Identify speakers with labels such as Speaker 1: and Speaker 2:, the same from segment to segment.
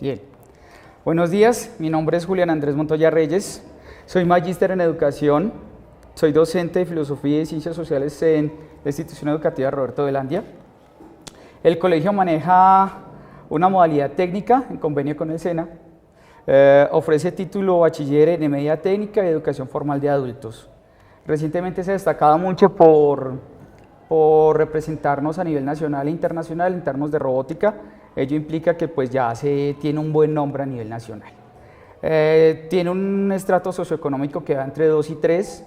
Speaker 1: Bien. Buenos días, mi nombre es Julián Andrés Montoya Reyes, soy magíster en educación, soy docente de filosofía y ciencias sociales en la institución educativa Roberto Velandia. El colegio maneja una modalidad técnica en convenio con el SENA, ofrece título bachiller en media técnica y educación formal de adultos. Recientemente se ha destacado mucho por representarnos a nivel nacional e internacional en términos de robótica. Ello implica que pues ya se tiene un buen nombre a nivel nacional. Tiene un estrato socioeconómico que va entre 2 y 3.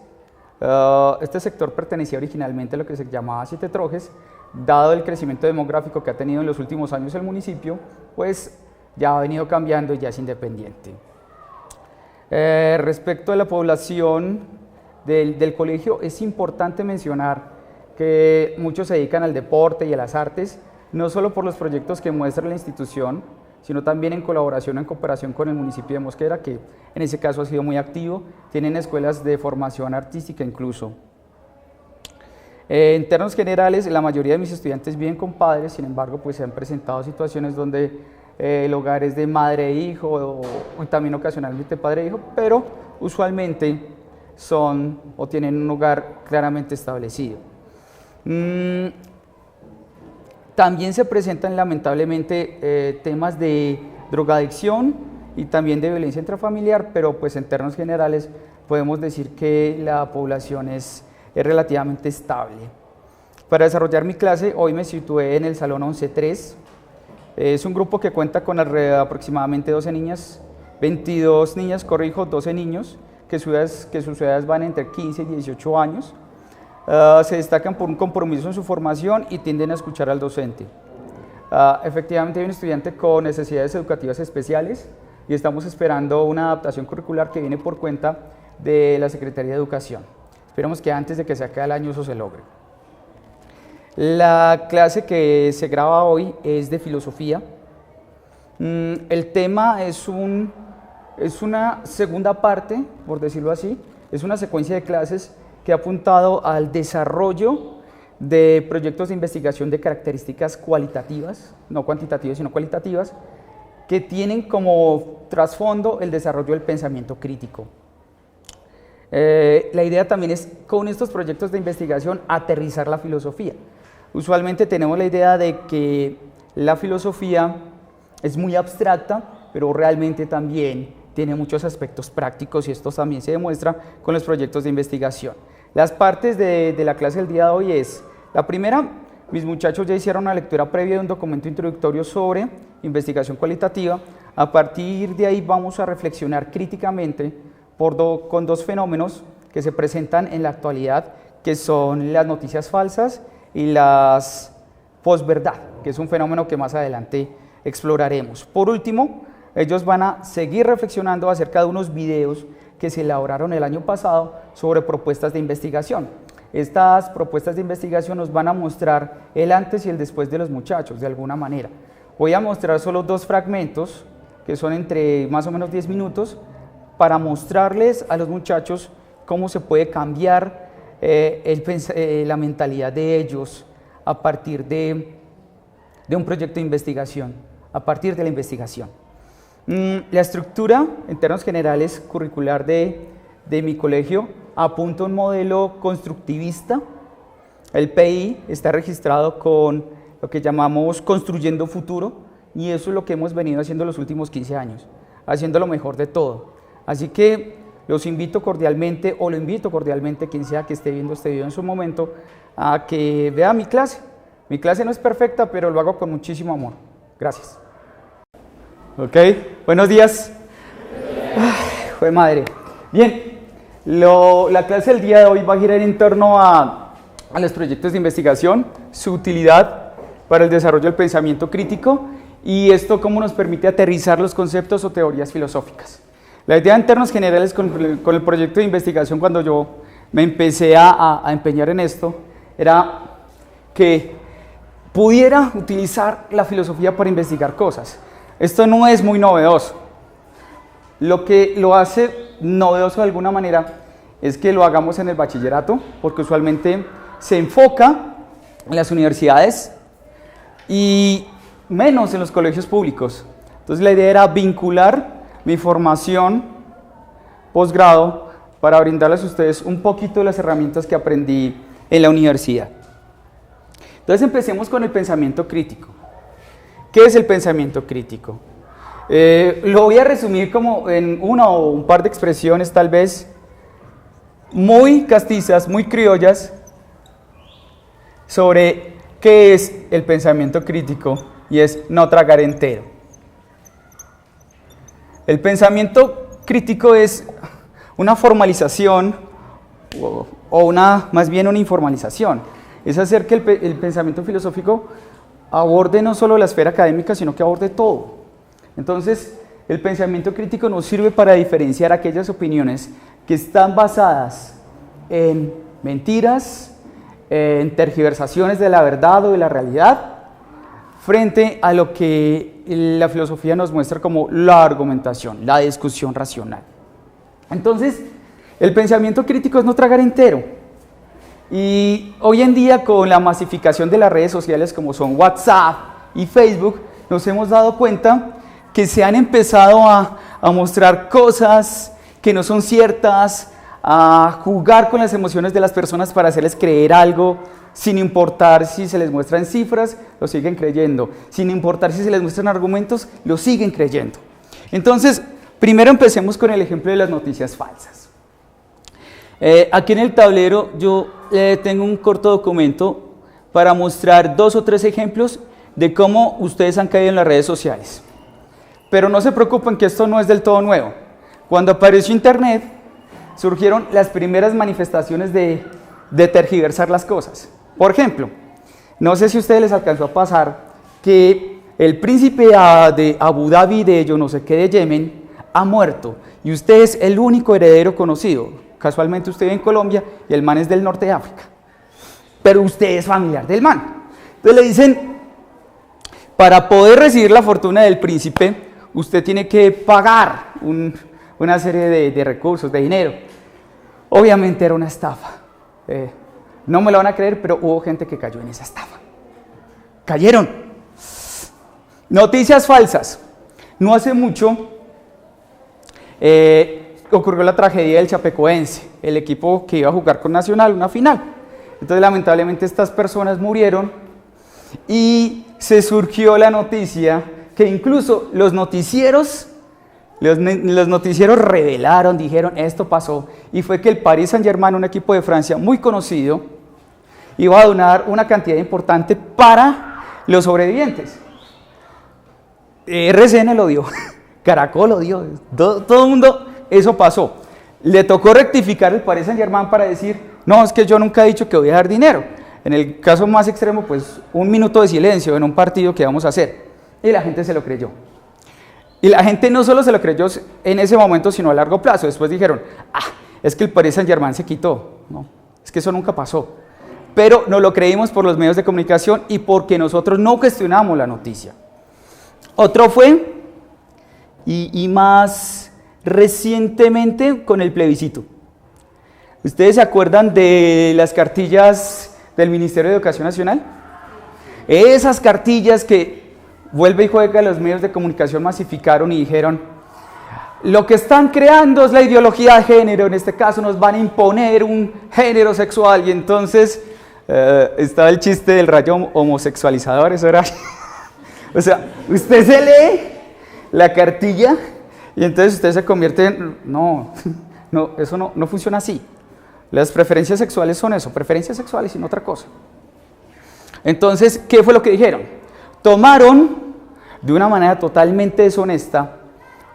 Speaker 1: Este sector pertenecía originalmente a lo que se llamaba Siete Trojes. Dado el crecimiento demográfico que ha tenido en los últimos años el municipio, pues ya ha venido cambiando y ya es independiente. Respecto a la población del colegio, es importante mencionar que muchos se dedican al deporte y a las artes, no solo por los proyectos que muestra la institución, sino también en colaboración, en cooperación con el municipio de Mosquera, que en ese caso ha sido muy activo. Tienen escuelas de formación artística incluso. En términos generales, la mayoría de mis estudiantes viven con padres, sin embargo, pues se han presentado situaciones donde el hogar es de madre e hijo, o también ocasionalmente padre e hijo, pero usualmente son o tienen un hogar claramente establecido. También se presentan lamentablemente temas de drogadicción y también de violencia intrafamiliar, pero pues en términos generales podemos decir que la población es relativamente estable. Para desarrollar mi clase hoy me situé en el salón 11-3. Es un grupo que cuenta con aproximadamente 12 niñas, 22 niñas, 12 niños, que sus edades van entre 15 y 18 años. Se destacan por un compromiso en su formación y tienden a escuchar al docente. Efectivamente hay un estudiante con necesidades educativas especiales y estamos esperando una adaptación curricular que viene por cuenta de la Secretaría de Educación. Esperamos que antes de que se acabe el año eso se logre. La clase que se graba hoy es de filosofía. El tema es una segunda parte, por decirlo así, es una secuencia de clases que ha apuntado al desarrollo de proyectos de investigación de características cualitativas, no cuantitativas sino cualitativas, que tienen como trasfondo el desarrollo del pensamiento crítico. La idea también es, con estos proyectos de investigación, aterrizar la filosofía. Usualmente tenemos la idea de que la filosofía es muy abstracta, pero realmente también tiene muchos aspectos prácticos y esto también se demuestra con los proyectos de investigación. Las partes de la clase del día de hoy es, la primera, mis muchachos ya hicieron una lectura previa de un documento introductorio sobre investigación cualitativa. A partir de ahí vamos a reflexionar críticamente con dos fenómenos que se presentan en la actualidad, que son las noticias falsas y las posverdad, que es un fenómeno que más adelante exploraremos. Por último, ellos van a seguir reflexionando acerca de unos videos que se elaboraron el año pasado sobre propuestas de investigación. Estas propuestas de investigación nos van a mostrar el antes y el después de los muchachos, de alguna manera. Voy a mostrar solo dos fragmentos, que son entre más o menos 10 minutos, para mostrarles a los muchachos cómo se puede cambiar la mentalidad de ellos a partir de un proyecto de investigación, a partir de la investigación. La estructura, en términos generales, curricular de mi colegio apunta a un modelo constructivista. El PI está registrado con lo que llamamos Construyendo Futuro y eso es lo que hemos venido haciendo los últimos 15 años, haciendo lo mejor de todo. Así que los invito cordialmente, o lo invito cordialmente, quien sea que esté viendo este video en su momento, a que vea mi clase. Mi clase no es perfecta, pero lo hago con muchísimo amor. Gracias. Ok, buenos días. Jue madre. Bien, la clase del día de hoy va a girar en torno a los proyectos de investigación, su utilidad para el desarrollo del pensamiento crítico y esto cómo nos permite aterrizar los conceptos o teorías filosóficas. La idea en términos generales con el proyecto de investigación, cuando yo me empecé a empeñar en esto, era que pudiera utilizar la filosofía para investigar cosas. Esto no es muy novedoso. Lo que lo hace novedoso de alguna manera es que lo hagamos en el bachillerato, porque usualmente se enfoca en las universidades y menos en los colegios públicos. Entonces la idea era vincular mi formación posgrado para brindarles a ustedes un poquito de las herramientas que aprendí en la universidad. Entonces empecemos con el pensamiento crítico. ¿Qué es el pensamiento crítico? Lo voy a resumir como en una o un par de expresiones tal vez muy castizas, muy criollas, sobre qué es el pensamiento crítico, y es no tragar entero. El pensamiento crítico es una formalización o más bien una informalización. Es hacer que el pensamiento filosófico aborde no solo la esfera académica, sino que aborde todo. Entonces, el pensamiento crítico nos sirve para diferenciar aquellas opiniones que están basadas en mentiras, en tergiversaciones de la verdad o de la realidad, frente a lo que la filosofía nos muestra como la argumentación, la discusión racional. Entonces, el pensamiento crítico es no tragar entero. Y hoy en día, con la masificación de las redes sociales como son WhatsApp y Facebook, nos hemos dado cuenta que se han empezado a mostrar cosas que no son ciertas, a jugar con las emociones de las personas para hacerles creer algo, sin importar si se les muestran cifras, lo siguen creyendo. Sin importar si se les muestran argumentos, lo siguen creyendo. Entonces, primero empecemos con el ejemplo de las noticias falsas. Aquí en el tablero yo tengo un corto documento para mostrar 2 o 3 ejemplos de cómo ustedes han caído en las redes sociales. Pero no se preocupen, que esto no es del todo nuevo. Cuando apareció Internet, surgieron las primeras manifestaciones de tergiversar las cosas. Por ejemplo, no sé si a ustedes les alcanzó a pasar que el príncipe de Abu Dhabi, de yo no sé qué, de Yemen, ha muerto y usted es el único heredero conocido. Casualmente usted vive en Colombia y el man es del norte de África, pero usted es familiar del man. Entonces le dicen, para poder recibir la fortuna del príncipe, usted tiene que pagar una serie de recursos, de dinero. Obviamente era una estafa. No me lo van a creer, pero hubo gente que cayó en esa estafa. Cayeron. Noticias falsas. No hace mucho ocurrió la tragedia del Chapecoense, el equipo que iba a jugar con Nacional una final. Entonces, lamentablemente, estas personas murieron y se surgió la noticia que incluso los noticieros revelaron, dijeron, esto pasó, y fue que el Paris Saint-Germain, un equipo de Francia muy conocido, iba a donar una cantidad importante para los sobrevivientes. RCN lo dio, Caracol lo dio, todo el mundo, eso pasó. Le tocó rectificar el Paris Saint-Germain para decir, no, es que yo nunca he dicho que voy a dar dinero. En el caso más extremo, pues 1 minuto de silencio en un partido que vamos a hacer. Y la gente se lo creyó. Y la gente no solo se lo creyó en ese momento, sino a largo plazo. Después dijeron, es que el Paris Saint-Germain se quitó. No, es que eso nunca pasó. Pero no lo creímos por los medios de comunicación y porque nosotros no cuestionamos la noticia. Otro fue, y más recientemente, con el plebiscito. ¿Ustedes se acuerdan de las cartillas del Ministerio de Educación Nacional? Esas cartillas que vuelve y juega, los medios de comunicación masificaron y dijeron, lo que están creando es la ideología de género, en este caso nos van a imponer un género sexual. Y entonces estaba el chiste del rayo homosexualizador, eso era. O sea, usted se lee la cartilla y entonces usted se convierte en... No, eso no funciona así. Las preferencias sexuales son eso, preferencias sexuales y no otra cosa. Entonces, ¿qué fue lo que dijeron? Tomaron de una manera totalmente deshonesta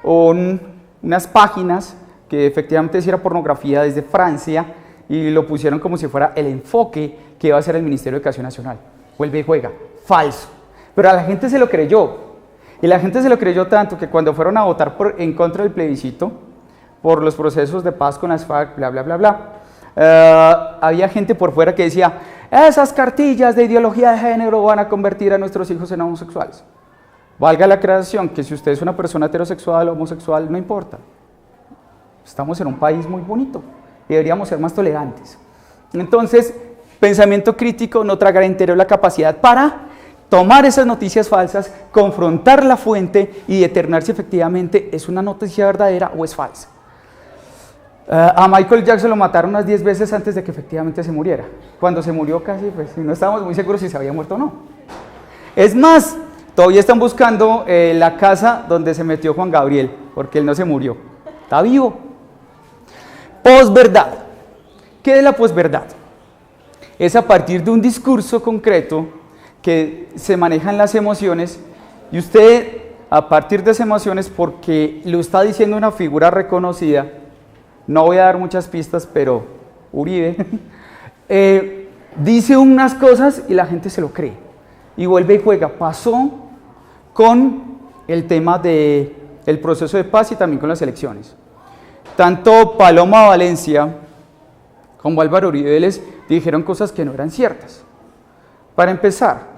Speaker 1: unas páginas que efectivamente era pornografía desde Francia y lo pusieron como si fuera el enfoque que iba a hacer el Ministerio de Educación Nacional. Vuelve y juega, falso. Pero a la gente se lo creyó. Y la gente se lo creyó tanto que cuando fueron a votar en contra del plebiscito, por los procesos de paz con las FARC, bla, bla, bla, bla, había gente por fuera que decía, esas cartillas de ideología de género van a convertir a nuestros hijos en homosexuales. Valga la aclaración que si usted es una persona heterosexual o homosexual, no importa. Estamos en un país muy bonito y deberíamos ser más tolerantes. Entonces, pensamiento crítico, no tragar entero, la capacidad para tomar esas noticias falsas, confrontar la fuente y determinar si efectivamente es una noticia verdadera o es falsa. A Michael Jackson lo mataron unas 10 veces antes de que efectivamente se muriera. Cuando se murió casi, pues no estábamos muy seguros si se había muerto o no. Es más, todavía están buscando la casa donde se metió Juan Gabriel, porque él no se murió, está vivo. Posverdad. ¿Qué es la posverdad? Es a partir de un discurso concreto que se manejan las emociones y usted, a partir de esas emociones, porque lo está diciendo una figura reconocida, no voy a dar muchas pistas, pero Uribe, dice unas cosas y la gente se lo cree y vuelve y juega. Pasó con el tema del proceso de paz y también con las elecciones. Tanto Paloma Valencia como Álvaro Uribe Vélez dijeron cosas que no eran ciertas. Para empezar,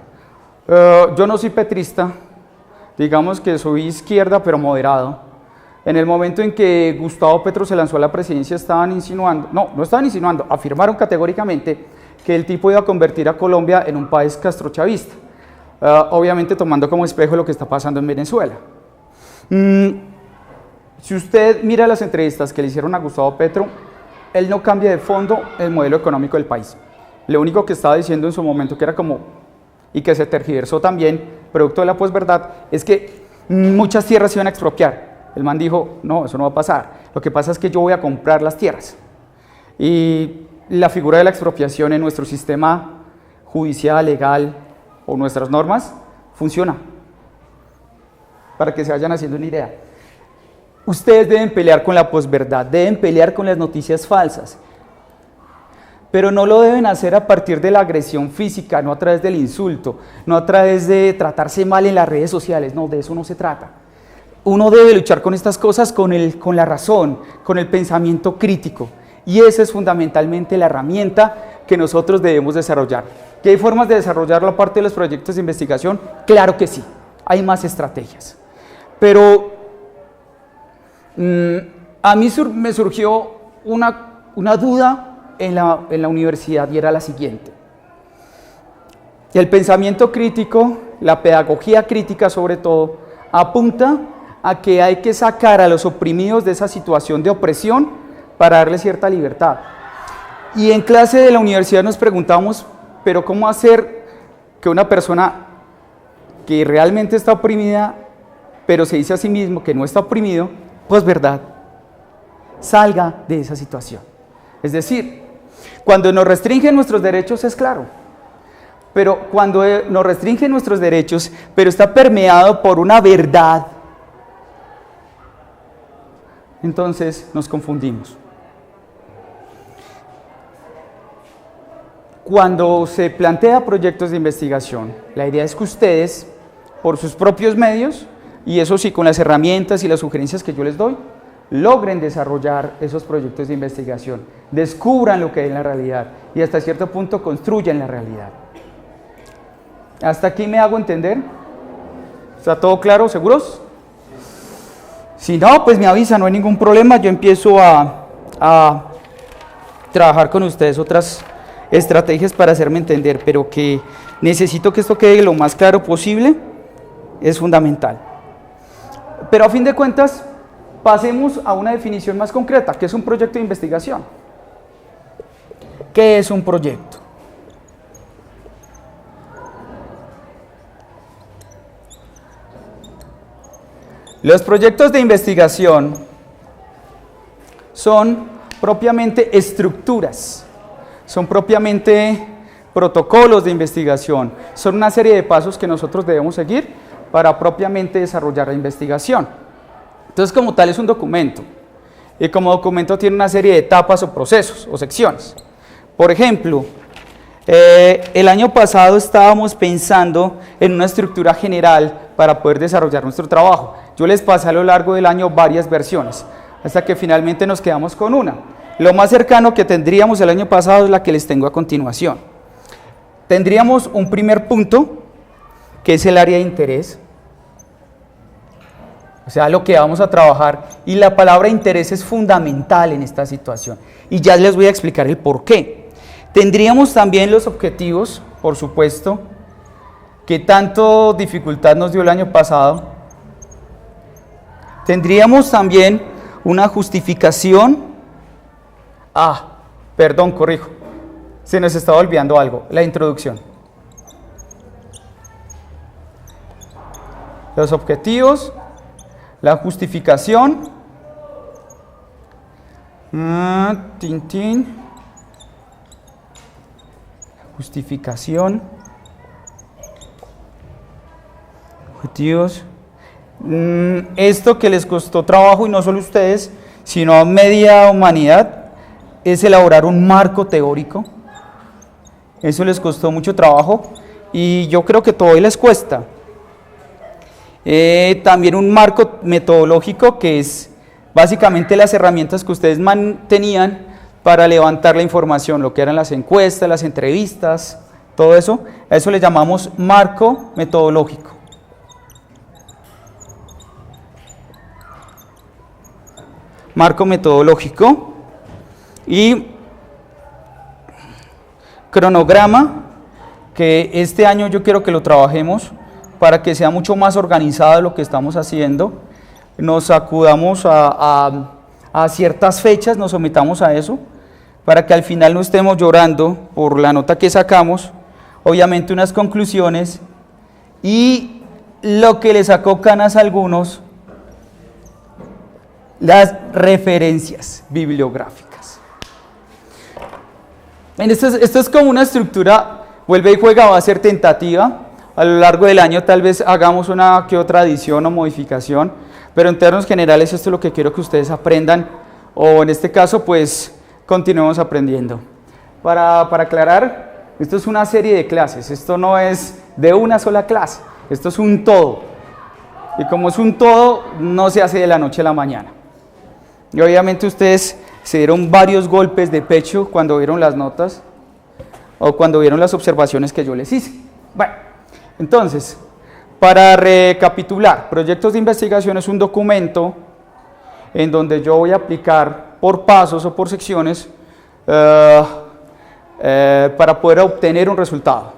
Speaker 1: yo no soy petrista, digamos que soy izquierda pero moderado. En el momento en que Gustavo Petro se lanzó a la presidencia estaban insinuando, no estaban insinuando, afirmaron categóricamente que el tipo iba a convertir a Colombia en un país castrochavista, obviamente tomando como espejo lo que está pasando en Venezuela. Si usted mira las entrevistas que le hicieron a Gustavo Petro, él no cambia de fondo el modelo económico del país. Lo único que estaba diciendo en su momento, que era como, y que se tergiversó también, producto de la posverdad, es que muchas tierras se iban a expropiar. El man dijo, no, eso no va a pasar. Lo que pasa es que yo voy a comprar las tierras. Y la figura de la expropiación en nuestro sistema judicial, legal o nuestras normas funciona. Para que se vayan haciendo una idea. Ustedes deben pelear con la posverdad, deben pelear con las noticias falsas. Pero no lo deben hacer a partir de la agresión física, no a través del insulto, no a través de tratarse mal en las redes sociales, no, de eso no se trata. Uno debe luchar con estas cosas con la razón, con el pensamiento crítico. Y esa es fundamentalmente la herramienta que nosotros debemos desarrollar. ¿Que hay formas de desarrollarlo aparte de los proyectos de investigación? Claro que sí, hay más estrategias. Pero a mí me surgió una duda en la universidad y era la siguiente. El pensamiento crítico, la pedagogía crítica sobre todo, apunta a que hay que sacar a los oprimidos de esa situación de opresión para darles cierta libertad. Y en clase de la universidad nos preguntamos, pero ¿cómo hacer que una persona que realmente está oprimida, pero se dice a sí mismo que no está oprimido, pues verdad, salga de esa situación? Es decir, cuando nos restringen nuestros derechos es claro, pero cuando nos restringen nuestros derechos, pero está permeado por una verdad, entonces nos confundimos. Cuando se plantea proyectos de investigación, la idea es que ustedes, por sus propios medios, y eso sí, con las herramientas y las sugerencias que yo les doy, logren desarrollar esos proyectos de investigación, descubran lo que hay en la realidad y hasta cierto punto construyan la realidad. ¿Hasta aquí me hago entender? ¿Está todo claro? ¿Seguros? Si no, pues me avisa, no hay ningún problema, yo empiezo a trabajar con ustedes otras estrategias para hacerme entender, pero que necesito que esto quede lo más claro posible, es fundamental. Pero a fin de cuentas, pasemos a una definición más concreta, ¿qué es un proyecto de investigación? ¿Qué es un proyecto? Los proyectos de investigación son propiamente estructuras, son propiamente protocolos de investigación, son una serie de pasos que nosotros debemos seguir para propiamente desarrollar la investigación. Entonces, como tal, es un documento, y como documento tiene una serie de etapas o procesos o secciones. Por ejemplo, el año pasado estábamos pensando en una estructura general para poder desarrollar nuestro trabajo. Yo les pasé a lo largo del año varias versiones, hasta que finalmente nos quedamos con una. Lo más cercano que tendríamos el año pasado es la que les tengo a continuación. Tendríamos un primer punto, que es el área de interés, o sea, lo que vamos a trabajar, y la palabra interés es fundamental en esta situación, y ya les voy a explicar el por qué. Tendríamos también los objetivos, por supuesto, que tanto dificultad nos dio el año pasado. Tendríamos también una justificación. Perdón, corrijo. Se nos estaba olvidando algo, la introducción. Los objetivos, la justificación. Justificación. Objetivos. Esto que les costó trabajo, y no solo ustedes, sino a media humanidad, es elaborar un marco teórico. Eso les costó mucho trabajo y yo creo que todavía les cuesta. También un marco metodológico, que es básicamente las herramientas que ustedes tenían para levantar la información, lo que eran las encuestas, las entrevistas, todo eso. A eso le llamamos marco metodológico. Marco metodológico y cronograma, que este año yo quiero que lo trabajemos para que sea mucho más organizado lo que estamos haciendo. Nos acudamos a ciertas fechas, nos sometamos a eso, para que al final no estemos llorando por la nota que sacamos, obviamente unas conclusiones y lo que le sacó canas a algunos, las referencias bibliográficas. Esto es como una estructura, vuelve y juega, va a ser tentativa. A lo largo del año tal vez hagamos una que otra adición o modificación, pero en términos generales esto es lo que quiero que ustedes aprendan, o en este caso pues continuemos aprendiendo. Para aclarar, esto es una serie de clases, esto no es de una sola clase, esto es un todo. Y como es un todo, no se hace de la noche a la mañana. Y obviamente ustedes se dieron varios golpes de pecho cuando vieron las notas o cuando vieron las observaciones que yo les hice. Bueno, entonces, para recapitular, proyectos de investigación es un documento en donde yo voy a aplicar por pasos o por secciones para poder obtener un resultado.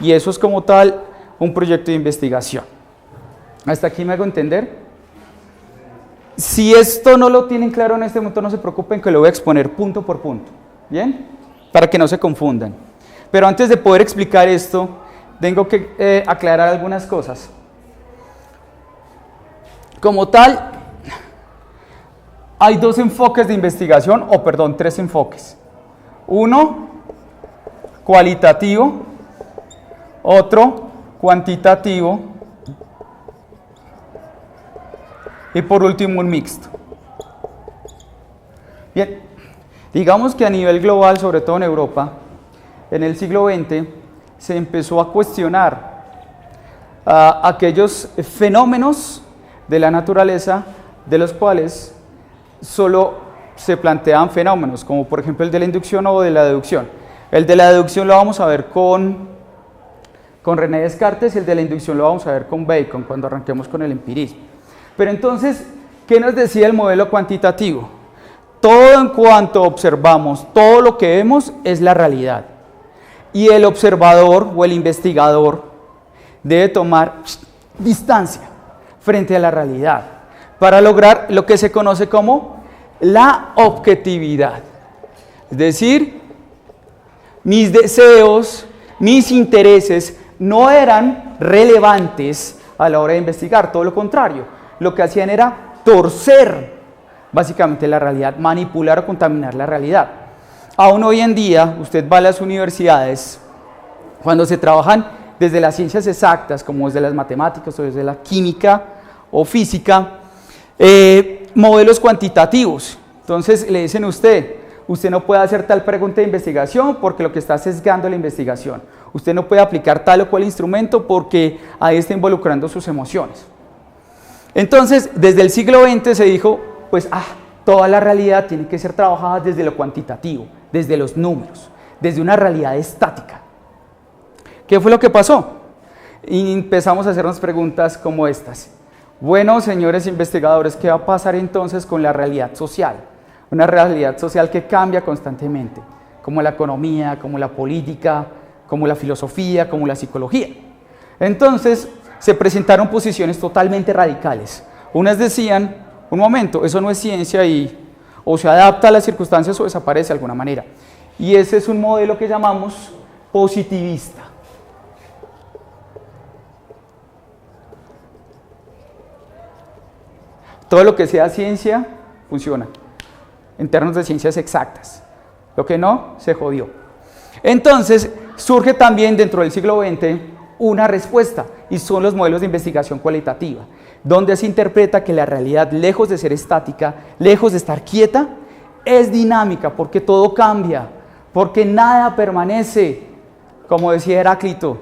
Speaker 1: Y eso es como tal un proyecto de investigación. ¿Hasta aquí me hago entender? Si esto no lo tienen claro en este momento, no se preocupen, que lo voy a exponer punto por punto, ¿bien? Para que no se confundan. Pero antes de poder explicar esto, tengo que aclarar algunas cosas. Como tal, hay dos enfoques de investigación, tres enfoques. Uno, cualitativo, otro, cuantitativo, y por último un mixto. Bien, digamos que a nivel global, sobre todo en Europa, en el siglo XX, se empezó a cuestionar aquellos fenómenos de la naturaleza de los cuales solo se planteaban fenómenos, como por ejemplo el de la inducción o de la deducción. El de la deducción lo vamos a ver con René Descartes, y el de la inducción lo vamos a ver con Bacon cuando arranquemos con el empirismo. Pero entonces, ¿qué nos decía el modelo cuantitativo? Todo en cuanto observamos, todo lo que vemos es la realidad. Y el observador o el investigador debe tomar distancia frente a la realidad para lograr lo que se conoce como la objetividad. Es decir, mis deseos, mis intereses no eran relevantes a la hora de investigar, todo lo contrario. Lo que hacían era torcer básicamente la realidad, manipular o contaminar la realidad. Aún hoy en día, usted va a las universidades, cuando se trabajan desde las ciencias exactas, como desde las matemáticas o desde la química o física, modelos cuantitativos. Entonces le dicen a usted no puede hacer tal pregunta de investigación porque lo que está sesgando la investigación. Usted no puede aplicar tal o cual instrumento porque ahí está involucrando sus emociones. Entonces, desde el siglo XX se dijo, pues, toda la realidad tiene que ser trabajada desde lo cuantitativo, desde los números, desde una realidad estática. ¿Qué fue lo que pasó? Y empezamos a hacernos preguntas como estas. Bueno, señores investigadores, ¿qué va a pasar entonces con la realidad social? Una realidad social que cambia constantemente, como la economía, como la política, como la filosofía, como la psicología. Entonces se presentaron posiciones totalmente radicales. Unas decían, un momento, eso no es ciencia y o se adapta a las circunstancias o desaparece de alguna manera. Y ese es un modelo que llamamos positivista. Todo lo que sea ciencia funciona, en términos de ciencias exactas. Lo que no, se jodió. Entonces, surge también dentro del siglo XX una respuesta, y son los modelos de investigación cualitativa, donde se interpreta que la realidad, lejos de ser estática, lejos de estar quieta, es dinámica, porque todo cambia, porque nada permanece, como decía Heráclito,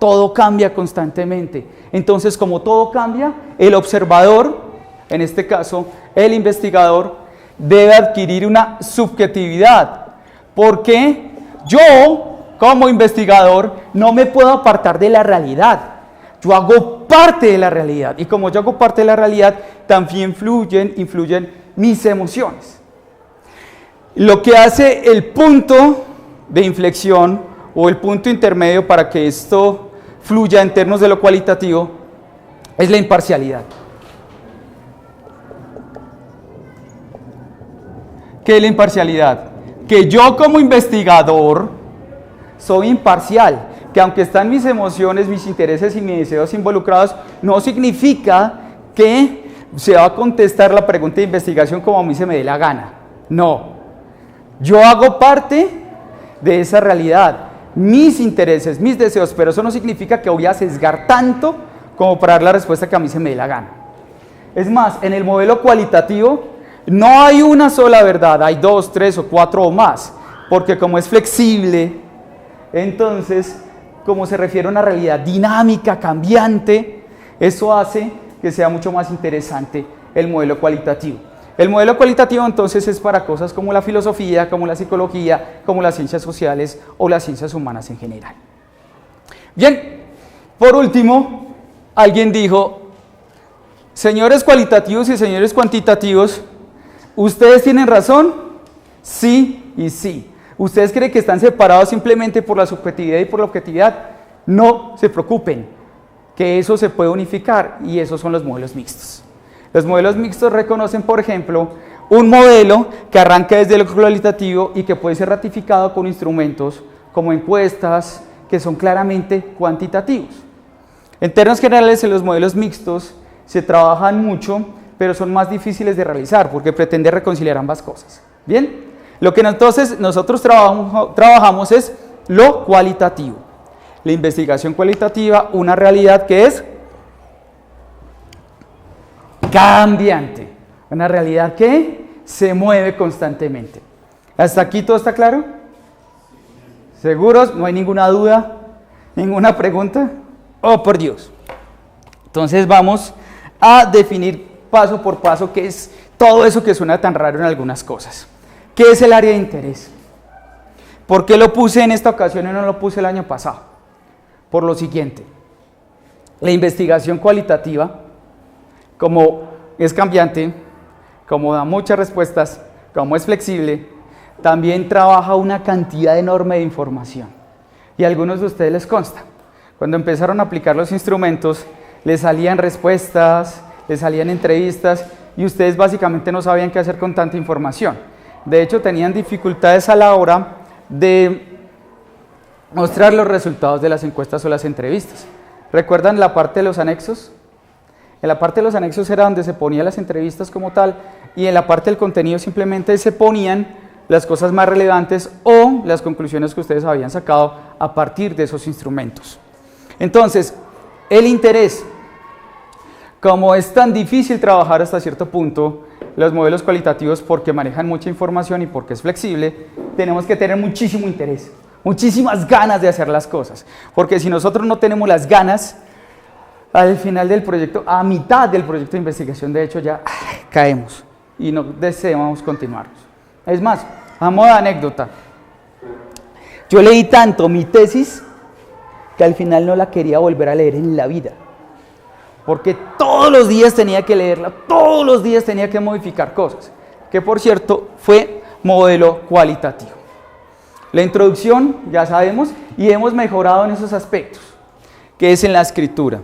Speaker 1: todo cambia constantemente. Entonces, como todo cambia, el observador, en este caso, el investigador, debe adquirir una subjetividad, porque yo, como investigador, no me puedo apartar de la realidad. Yo hago parte de la realidad, y como yo hago parte de la realidad, también influyen mis emociones. Lo que hace el punto de inflexión o el punto intermedio para que esto fluya en términos de lo cualitativo es la imparcialidad. ¿Qué es la imparcialidad? Que yo como investigador soy imparcial, que aunque están mis emociones, mis intereses y mis deseos involucrados, no significa que se va a contestar la pregunta de investigación como a mí se me dé la gana. No, yo hago parte de esa realidad, mis intereses, mis deseos, pero eso no significa que voy a sesgar tanto como para dar la respuesta que a mí se me dé la gana. Es más, en el modelo cualitativo no hay una sola verdad, hay 2, 3 o 4 o más, porque como es flexible, entonces, como se refiere a una realidad dinámica, cambiante, eso hace que sea mucho más interesante el modelo cualitativo. El modelo cualitativo entonces es para cosas como la filosofía, como la psicología, como las ciencias sociales o las ciencias humanas en general. Bien, por último, alguien dijo, señores cualitativos y señores cuantitativos, ¿ustedes tienen razón? Sí y sí. ¿Ustedes creen que están separados simplemente por la subjetividad y por la objetividad? No se preocupen, que eso se puede unificar y esos son los modelos mixtos. Los modelos mixtos reconocen, por ejemplo, un modelo que arranca desde lo cualitativo y que puede ser ratificado con instrumentos como encuestas que son claramente cuantitativos. En términos generales, en los modelos mixtos se trabajan mucho, pero son más difíciles de realizar porque pretende reconciliar ambas cosas. Bien, lo que entonces nosotros trabajamos es lo cualitativo. La investigación cualitativa, una realidad que es cambiante, una realidad que se mueve constantemente. ¿Hasta aquí todo está claro? ¿Seguros? ¿No hay ninguna duda? ¿Ninguna pregunta? Oh, por Dios. Entonces vamos a definir paso por paso qué es todo eso que suena tan raro en algunas cosas. ¿Qué es el área de interés? ¿Por qué lo puse en esta ocasión y no lo puse el año pasado? Por lo siguiente, la investigación cualitativa, como es cambiante, como da muchas respuestas, como es flexible, también trabaja una cantidad enorme de información. Y a algunos de ustedes les consta. Cuando empezaron a aplicar los instrumentos, les salían respuestas, les salían entrevistas, y ustedes básicamente no sabían qué hacer con tanta información. De hecho, tenían dificultades a la hora de mostrar los resultados de las encuestas o las entrevistas. ¿Recuerdan la parte de los anexos? En la parte de los anexos era donde se ponían las entrevistas como tal, y en la parte del contenido simplemente se ponían las cosas más relevantes o las conclusiones que ustedes habían sacado a partir de esos instrumentos. Entonces, el interés, como es tan difícil trabajar hasta cierto punto, los modelos cualitativos, porque manejan mucha información y porque es flexible, tenemos que tener muchísimo interés, muchísimas ganas de hacer las cosas, porque si nosotros no tenemos las ganas, al final del proyecto, a mitad del proyecto de investigación, de hecho ya caemos y no deseamos continuarnos. Es más, a modo de anécdota, yo leí tanto mi tesis que al final no la quería volver a leer en la vida. Porque todos los días tenía que leerla, todos los días tenía que modificar cosas, que por cierto fue modelo cualitativo. La introducción ya sabemos y hemos mejorado en esos aspectos. que es en la escritura.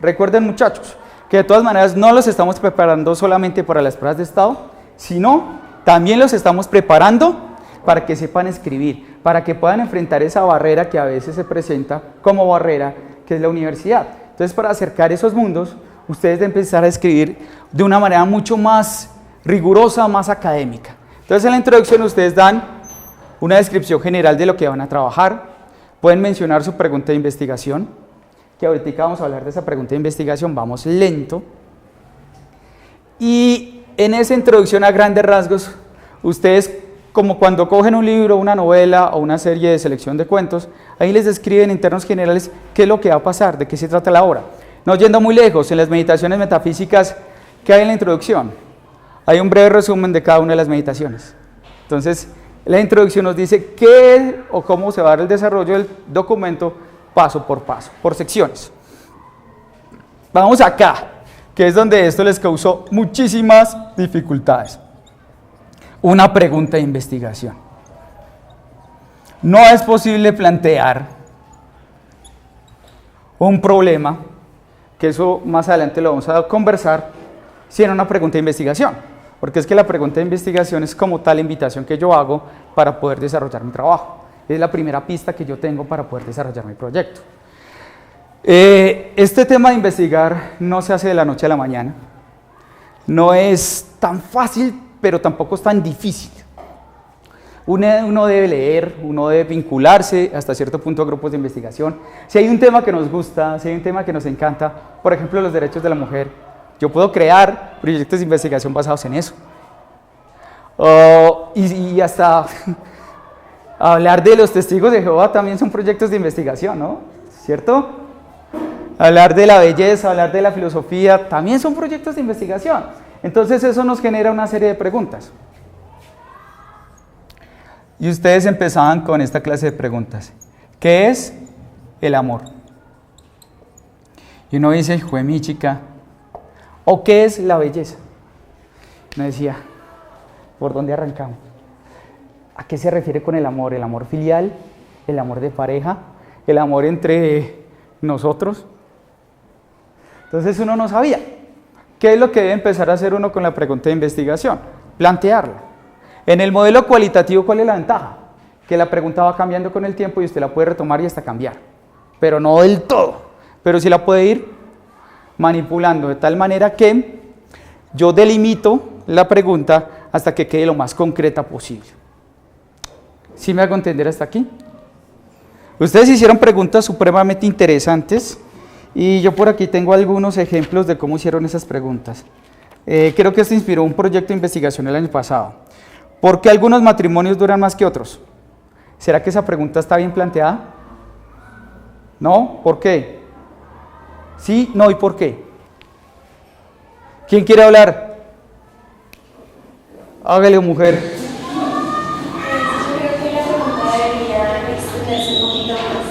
Speaker 1: Recuerden, muchachos, que de todas maneras no los estamos preparando solamente para las pruebas de estado, sino también los estamos preparando para que sepan escribir, para que puedan enfrentar esa barrera que a veces se presenta como barrera, que es la universidad. Entonces, para acercar esos mundos, ustedes deben empezar a escribir de una manera mucho más rigurosa, más académica. Entonces, en la introducción ustedes dan una descripción general de lo que van a trabajar, pueden mencionar su pregunta de investigación, que ahorita vamos a hablar de esa pregunta de investigación, vamos lento. Y en esa introducción a grandes rasgos, ustedes, como cuando cogen un libro, una novela o una serie de selección de cuentos, ahí les describen en términos generales qué es lo que va a pasar, de qué se trata la obra. No yendo muy lejos, en las meditaciones metafísicas, ¿qué hay en la introducción? Hay un breve resumen de cada una de las meditaciones. Entonces, la introducción nos dice qué o cómo se va a dar el desarrollo del documento paso, por secciones. Vamos acá, que es donde esto les causó muchísimas dificultades. Una pregunta de investigación. No es posible plantear un problema, que eso más adelante lo vamos a conversar, sin una pregunta de investigación, porque es que la pregunta de investigación es como tal la invitación que yo hago para poder desarrollar mi trabajo. Es la primera pista que yo tengo para poder desarrollar mi proyecto. Este tema de investigar no se hace de la noche a la mañana, no es tan fácil, pero tampoco es tan difícil. Uno debe leer, uno debe vincularse hasta cierto punto a grupos de investigación. Si hay un tema que nos gusta, si hay un tema que nos encanta, por ejemplo los derechos de la mujer, yo puedo crear proyectos de investigación basados en eso. Y hasta hablar de los testigos de Jehová también son proyectos de investigación, ¿no? ¿Cierto? Hablar de la belleza, hablar de la filosofía, también son proyectos de investigación. Entonces eso nos genera una serie de preguntas. Y ustedes empezaban con esta clase de preguntas. ¿Qué es el amor? Y uno dice, jue mi chica, ¿o qué es la belleza? Uno decía, ¿por dónde arrancamos? ¿A qué se refiere con el amor? ¿El amor filial? ¿El amor de pareja? ¿El amor entre nosotros? Entonces uno no sabía. ¿Qué es lo que debe empezar a hacer uno con la pregunta de investigación? Plantearla. En el modelo cualitativo, ¿cuál es la ventaja? Que la pregunta va cambiando con el tiempo y usted la puede retomar y hasta cambiar. Pero no del todo. Pero sí la puede ir manipulando de tal manera que yo delimito la pregunta hasta que quede lo más concreta posible. ¿Sí me hago entender hasta aquí? Ustedes hicieron preguntas supremamente interesantes y yo por aquí tengo algunos ejemplos de cómo hicieron esas preguntas. Creo que esto inspiró un proyecto de investigación el año pasado. ¿Por qué algunos matrimonios duran más que otros? ¿Será que esa pregunta está bien planteada? ¿No? ¿Por qué? ¿Sí? ¿No? ¿Y por qué? ¿Quién quiere hablar? Hágale, mujer.
Speaker 2: Yo creo que la pregunta debería extenderse un poquito más.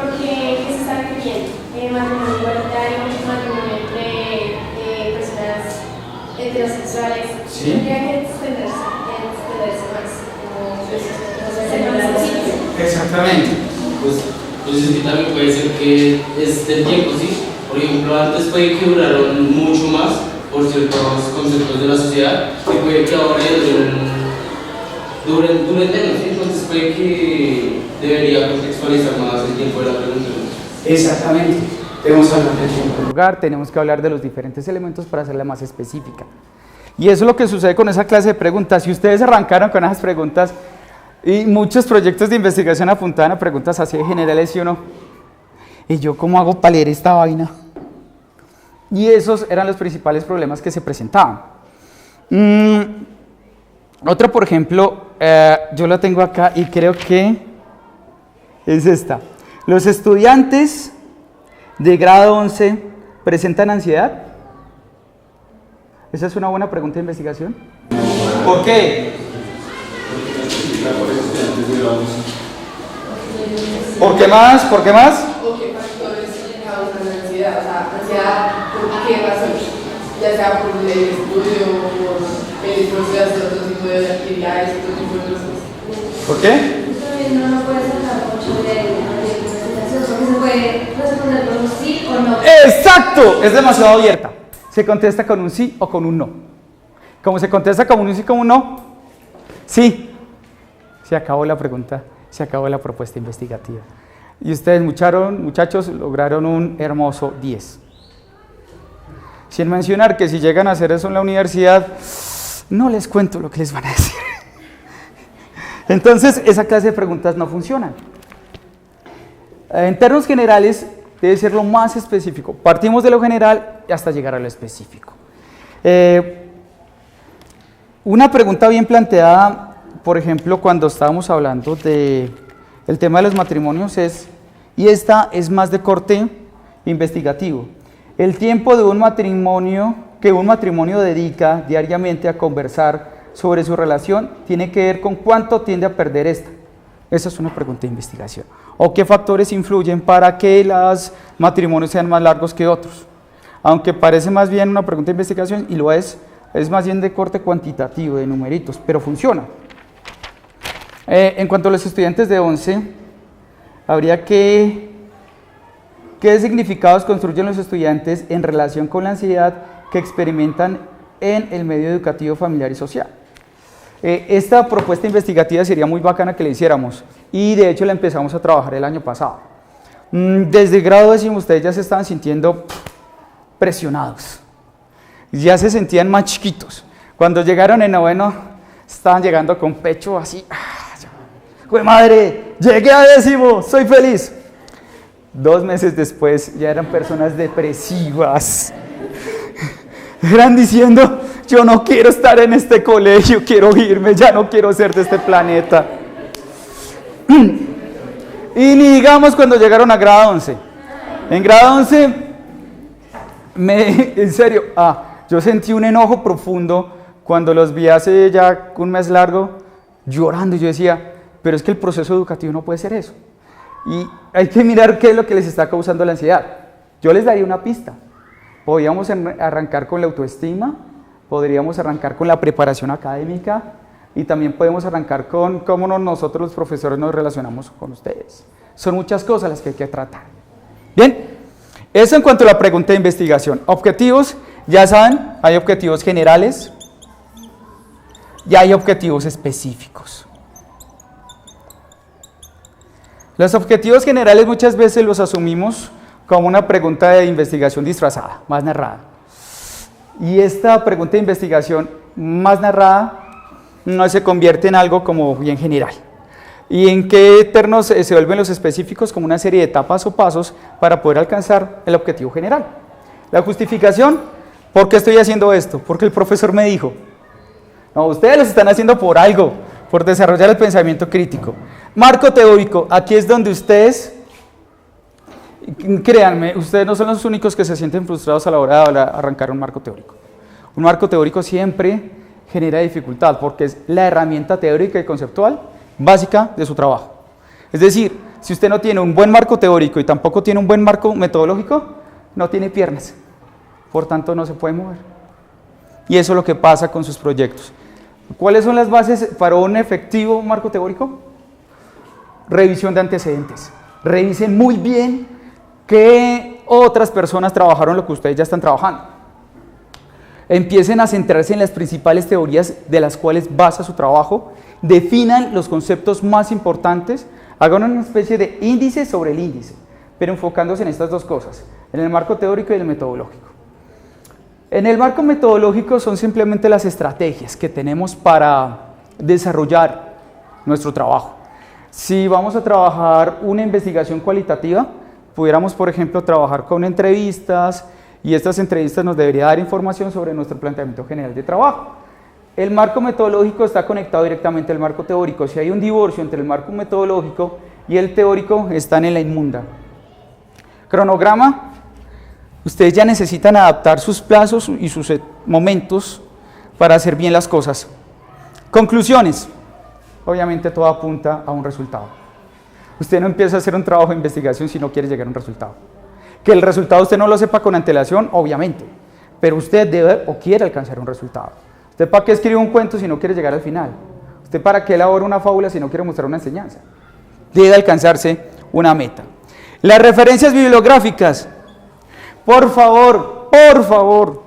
Speaker 2: Porque, ¿qué se está refiriendo? Matrimonio igualitario, matrimonio entre personas heterosexuales.
Speaker 1: Sí.
Speaker 2: Tendría que extenderse más. Ser más específico.
Speaker 1: Exactamente.
Speaker 3: Pues sí, también puede ser que es del tiempo, ¿sí? Por ejemplo, antes puede que duraron mucho más por ciertos conceptos de la sociedad, que puede que ahora duren menos, ¿sí? Entonces puede que debería contextualizar más el tiempo de la pregunta.
Speaker 1: Exactamente. Tenemos que hablar del tiempo del lugar, tenemos que hablar de los diferentes elementos para hacerla más específica. Y eso es lo que sucede con esa clase de preguntas. Si ustedes arrancaron con esas preguntas y muchos proyectos de investigación apuntaban a preguntas así de generales y uno, ¿y yo cómo hago para leer esta vaina? Y esos eran los principales problemas que se presentaban. Otro, por ejemplo, yo la tengo acá y creo que es esta. Los estudiantes de grado 11 presentan ansiedad. ¿Esa es una buena pregunta de investigación? ¿Por qué? ¿Por qué más? ¿Por qué más?
Speaker 4: ¿O qué factores causan ansiedad? O sea, ansiedad, ¿por qué razón? Ya sea por el estudio, por el esfuerzo de hacer otro tipo de actividades, otro tipo de cosas.
Speaker 1: ¿Por qué?
Speaker 5: No puede sacar mucho de presentación, porque se puede
Speaker 2: responder con un sí o no.
Speaker 1: ¡Exacto! Es demasiado abierta. Se contesta con un sí o con un no. Como se contesta con un sí o con un no, sí. Se acabó la pregunta, se acabó la propuesta investigativa. Y ustedes, muchachos, lograron un hermoso 10. Sin mencionar que si llegan a hacer eso en la universidad, no les cuento lo que les van a decir. Entonces, esa clase de preguntas no funcionan. En términos generales, debe ser lo más específico. Partimos de lo general hasta llegar a lo específico. Una pregunta bien planteada, por ejemplo, cuando estábamos hablando del tema de los matrimonios y esta es más de corte investigativo. El tiempo de un matrimonio que un matrimonio dedica diariamente a conversar sobre su relación tiene que ver con cuánto tiende a perder esta. Esa es una pregunta de investigación. ¿O qué factores influyen para que los matrimonios sean más largos que otros? Aunque parece más bien una pregunta de investigación, y lo es más bien de corte cuantitativo, de numeritos, pero funciona. En cuanto a los estudiantes de 11, habría ¿qué significados construyen los estudiantes en relación con la ansiedad que experimentan en el medio educativo, familiar y social? Esta propuesta investigativa sería muy bacana que la hiciéramos y de hecho la empezamos a trabajar el año pasado. Desde el grado décimo ustedes ya se estaban sintiendo presionados, ya se sentían más chiquitos. Cuando llegaron en noveno estaban llegando con pecho así, ¡jue madre! ¡Llegué a décimo! ¡Soy feliz! 2 meses después ya eran personas depresivas. Eran diciendo, yo no quiero estar en este colegio, quiero irme, ya no quiero ser de este planeta. Y ni digamos cuando llegaron a grado 11. En grado 11, en serio, yo sentí un enojo profundo cuando los vi hace ya un mes largo llorando. Y yo decía, pero es que el proceso educativo no puede ser eso. Y hay que mirar qué es lo que les está causando la ansiedad. Yo les daría una pista. Podríamos arrancar con la autoestima, podríamos arrancar con la preparación académica y también podemos arrancar con cómo nosotros los profesores nos relacionamos con ustedes. Son muchas cosas las que hay que tratar. Bien, eso en cuanto a la pregunta de investigación. Objetivos, ya saben, hay objetivos generales y hay objetivos específicos. Los objetivos generales muchas veces los asumimos como una pregunta de investigación disfrazada, más narrada. Y esta pregunta de investigación más narrada no se convierte en algo como bien general. ¿Y en qué términos se vuelven los específicos? Como una serie de etapas o pasos para poder alcanzar el objetivo general. La justificación, ¿por qué estoy haciendo esto? Porque el profesor me dijo. No, ustedes lo están haciendo por algo, por desarrollar el pensamiento crítico. Marco teórico, aquí es donde ustedes, créanme, ustedes no son los únicos que se sienten frustrados a la hora de arrancar un marco teórico. Un marco teórico siempre genera dificultad porque es la herramienta teórica y conceptual básica de su trabajo. Es decir, si usted no tiene un buen marco teórico y tampoco tiene un buen marco metodológico, no tiene piernas, por tanto no se puede mover. Y eso es lo que pasa con sus proyectos. ¿Cuáles son las bases para un efectivo marco teórico? Revisión de antecedentes. Revisen muy bien qué otras personas trabajaron lo que ustedes ya están trabajando. Empiecen a centrarse en las principales teorías de las cuales basa su trabajo. Definan los conceptos más importantes. Hagan una especie de índice sobre el índice, pero enfocándose en estas dos cosas, en el marco teórico y el metodológico. En el marco metodológico son simplemente las estrategias que tenemos para desarrollar nuestro trabajo. Si vamos a trabajar una investigación cualitativa, pudiéramos, por ejemplo, trabajar con entrevistas y estas entrevistas nos deberían dar información sobre nuestro planteamiento general de trabajo. El marco metodológico está conectado directamente al marco teórico. Si hay un divorcio entre el marco metodológico y el teórico, están en la inmunda. Cronograma. Ustedes ya necesitan adaptar sus plazos y sus momentos para hacer bien las cosas. Conclusiones. Obviamente todo apunta a un resultado. Usted no empieza a hacer un trabajo de investigación si no quiere llegar a un resultado. Que el resultado usted no lo sepa con antelación, obviamente, pero usted debe o quiere alcanzar un resultado. ¿Usted para qué escribe un cuento si no quiere llegar al final? ¿Usted para qué elabora una fábula si no quiere mostrar una enseñanza? Debe alcanzarse una meta. Las referencias bibliográficas. Por favor,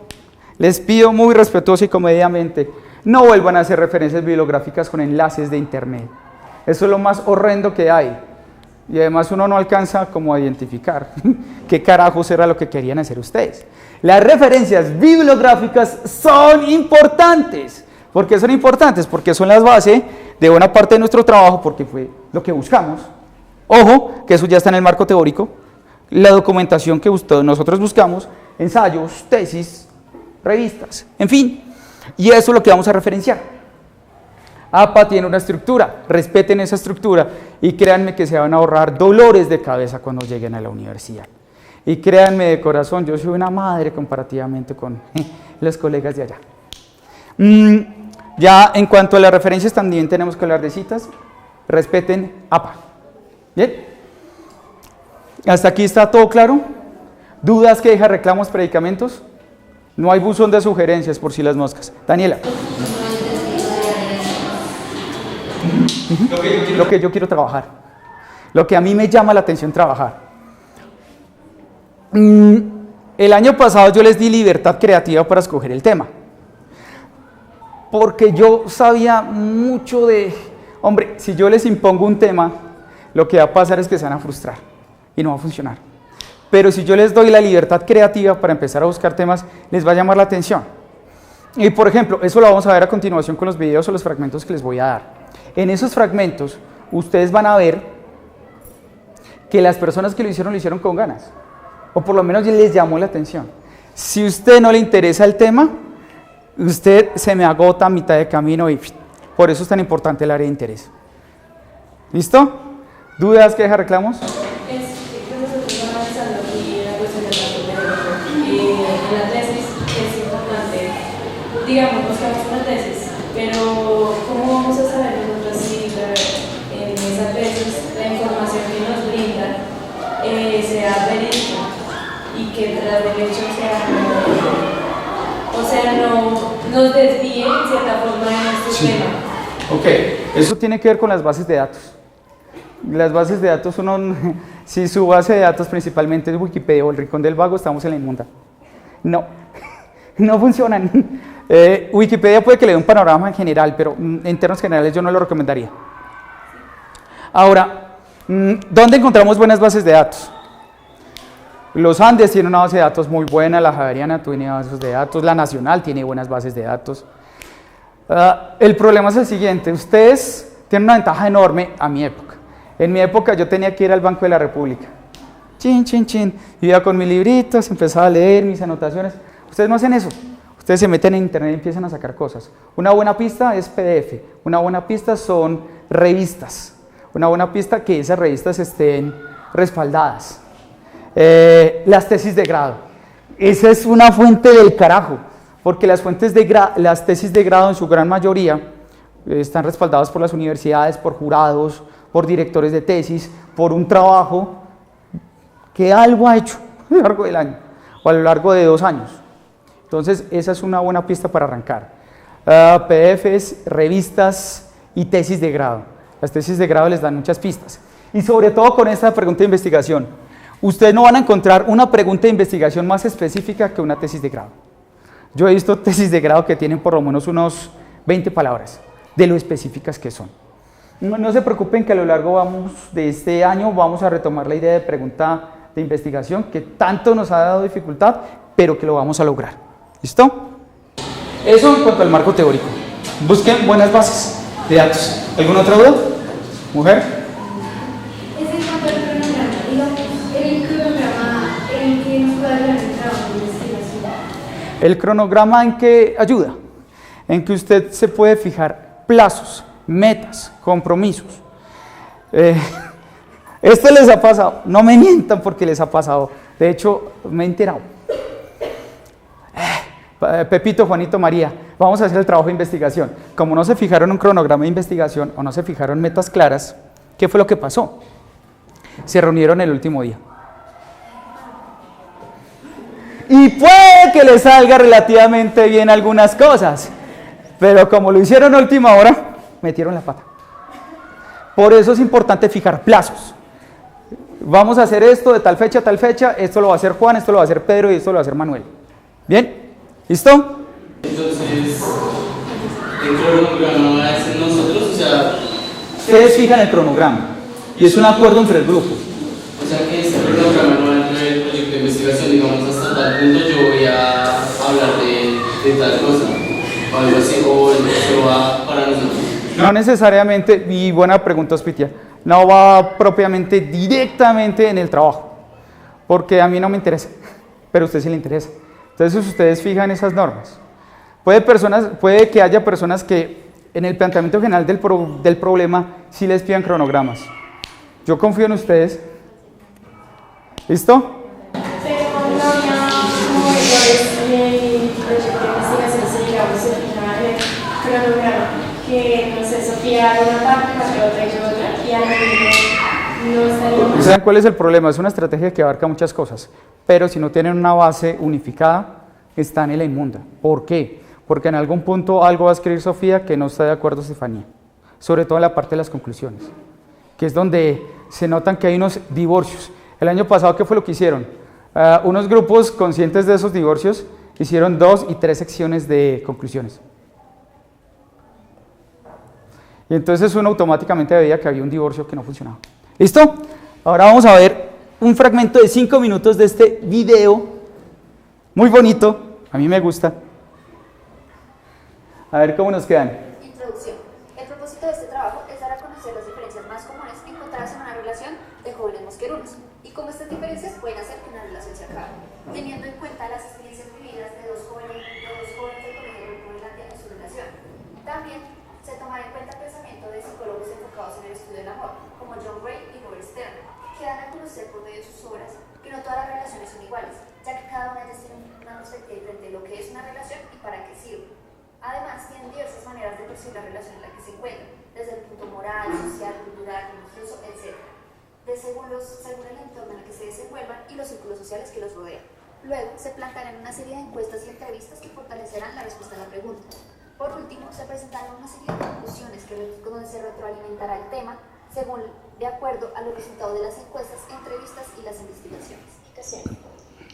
Speaker 1: les pido muy respetuoso y comedidamente, no vuelvan a hacer referencias bibliográficas con enlaces de internet. Eso es lo más horrendo que hay. Y además uno no alcanza como a identificar qué carajos era lo que querían hacer ustedes. Las referencias bibliográficas son importantes. ¿Por qué son importantes? Porque son las bases de buena parte de nuestro trabajo, porque fue lo que buscamos. Ojo, que eso ya está en el marco teórico. La documentación que nosotros buscamos, ensayos, tesis, revistas, en fin. Y eso es lo que vamos a referenciar. APA tiene una estructura, respeten esa estructura y créanme que se van a ahorrar dolores de cabeza cuando lleguen a la universidad. Y créanme de corazón, yo soy una madre comparativamente con los colegas de allá. Ya en cuanto a las referencias también tenemos que hablar de citas. Respeten APA. ¿Bien? ¿Hasta aquí está todo claro? ¿Dudas, quejas, reclamos, predicamentos? No hay buzón de sugerencias por si las moscas. Daniela. Lo que yo quiero trabajar. Lo que a mí me llama la atención trabajar. El año pasado yo les di libertad creativa para escoger el tema. Porque yo sabía mucho de... Hombre, si yo les impongo un tema, lo que va a pasar es que se van a frustrar y no va a funcionar. Pero si yo les doy la libertad creativa para empezar a buscar temas, les va a llamar la atención. Y por ejemplo, eso lo vamos a ver a continuación con los videos o los fragmentos que les voy a dar. En esos fragmentos, ustedes van a ver que las personas que lo hicieron con ganas. O por lo menos les llamó la atención. Si a usted no le interesa el tema, usted se me agota a mitad de camino y por eso es tan importante el área de interés. ¿Listo? ¿Dudas, quejas, reclamos?
Speaker 2: Nosotros analizando aquí la cuestión del marco en la tesis es importante, digamos, buscamos una tesis, pero ¿cómo vamos a saber nosotros si en esa tesis la información que nos brinda sea verídica y que tras del hecho no nos desvíe en cierta forma de nuestro tema?
Speaker 1: Ok, eso tiene que ver con las bases de datos. Las bases de datos, si su base de datos principalmente es Wikipedia o el Rincón del Vago, estamos en la inmunda. No funcionan. Wikipedia puede que le dé un panorama en general, pero en términos generales yo no lo recomendaría. Ahora, ¿dónde encontramos buenas bases de datos? Los Andes tienen una base de datos muy buena, la Javeriana tiene bases de datos, la Nacional tiene buenas bases de datos. El problema es el siguiente, ustedes tienen una ventaja enorme a mi época. En mi época yo tenía que ir al Banco de la República. Iba con mis libritos, empezaba a leer mis anotaciones. Ustedes no hacen eso. Ustedes se meten en internet y empiezan a sacar cosas. Una buena pista es PDF. Una buena pista son revistas. Una buena pista que esas revistas estén respaldadas. Las tesis de grado. Esa es una fuente del carajo. Porque las tesis de grado en su gran mayoría están respaldadas por las universidades, por jurados, por directores de tesis, por un trabajo que algo ha hecho a lo largo del año o a lo largo de 2 años. Entonces, esa es una buena pista para arrancar. PDFs, revistas y tesis de grado. Las tesis de grado les dan muchas pistas. Y sobre todo con esta pregunta de investigación. Ustedes no van a encontrar una pregunta de investigación más específica que una tesis de grado. Yo he visto tesis de grado que tienen por lo menos unos 20 palabras de lo específicas que son. No se preocupen que a lo largo de este año vamos a retomar la idea de pregunta de investigación que tanto nos ha dado dificultad, pero que lo vamos a lograr. ¿Listo? Eso en cuanto al marco teórico. Busquen buenas bases de datos. ¿Alguna otra duda? ¿Mujer?
Speaker 2: Es en cuanto al cronograma. Digamos, el cronograma en que nos puede ayudar el trabajo de investigación.
Speaker 1: ¿El cronograma en qué ayuda? En que usted se puede fijar plazos, metas, compromisos. Esto les ha pasado, no me mientan porque les ha pasado, de hecho me he enterado. Pepito, Juanito, María, vamos a hacer el trabajo de investigación. Como no se fijaron un cronograma de investigación o no se fijaron metas claras, ¿qué fue lo que pasó? Se reunieron el último día. Y puede que les salga relativamente bien algunas cosas, pero como lo hicieron a última hora, metieron la pata. Por eso es importante fijar plazos. vamos a hacer esto de tal fecha a tal fecha, esto lo va a hacer Juan, esto lo va a hacer Pedro y esto lo va a hacer Manuel. ¿Bien? ¿Listo?
Speaker 3: Entonces, el cronograma es en nosotros, o sea,
Speaker 1: Ustedes fijan el cronograma y es un acuerdo entre el grupo.
Speaker 3: o sea que este cronograma no va a tener el proyecto de investigación, digamos, hasta tal punto yo voy a hablar de tal cosa, o algo así, o eso va para nosotros.
Speaker 1: No necesariamente, y buena pregunta, Spitia, no va propiamente directamente en el trabajo, porque a mí no me interesa, pero a usted sí le interesa. Entonces ustedes fijan esas normas. Puede que haya personas que en el planteamiento general del problema sí les pidan cronogramas. Yo confío en ustedes. ¿Listo?
Speaker 2: Pero no había como errores en el proyecto de investigación, si digamos se fija en el cronograma, que no sé, Sofía haga una parte, Mateo otra y yo otra, y al final no estaría mal.
Speaker 1: ¿Saben cuál es el problema? Es una estrategia que abarca muchas cosas, pero si no tienen una base unificada, están en la inmunda. ¿Por qué? Porque en algún punto algo va a escribir Sofía que no está de acuerdo Estefanía, sobre todo en la parte de las conclusiones, que es donde se notan que hay unos divorcios. El año pasado, ¿qué fue lo que hicieron? Unos grupos conscientes de esos divorcios hicieron 2 y 3 secciones de conclusiones. Y entonces uno automáticamente veía que había un divorcio que no funcionaba. ¿Listo? Ahora vamos a ver un fragmento de 5 minutos de este video, muy bonito, a mí me gusta. A ver cómo nos quedan.
Speaker 5: Introducción. El propósito de este trabajo es dar a conocer las diferencias más comunes encontradas en una relación de jóvenes mosquerunos y cómo estas diferencias pueden hacer que una relación se acabe, teniendo en cuenta las experiencias vividas de dos jóvenes del Colegio de Groenlandia en su relación. También se tomará en cuenta el pensamiento de psicólogos enfocados en el estudio del amor, como John Gray y Robert Stern, que dan a conocer por medio de sus obras que no todas las relaciones son iguales, ya que cada una de ellas tiene una perspectiva diferente de lo que es una relación y para qué sirve. Además, tienen diversas maneras de percibir la relación en la que se encuentran, desde el punto moral, social, cultural, religioso, etc. Según el entorno en el que se desenvuelvan y los círculos sociales que los rodean. Luego, se plantearán una serie de encuestas y entrevistas que fortalecerán la respuesta a la pregunta. Por último, se presentarán una serie de conclusiones donde se retroalimentará el tema según de acuerdo a los resultados de las encuestas, entrevistas y las investigaciones.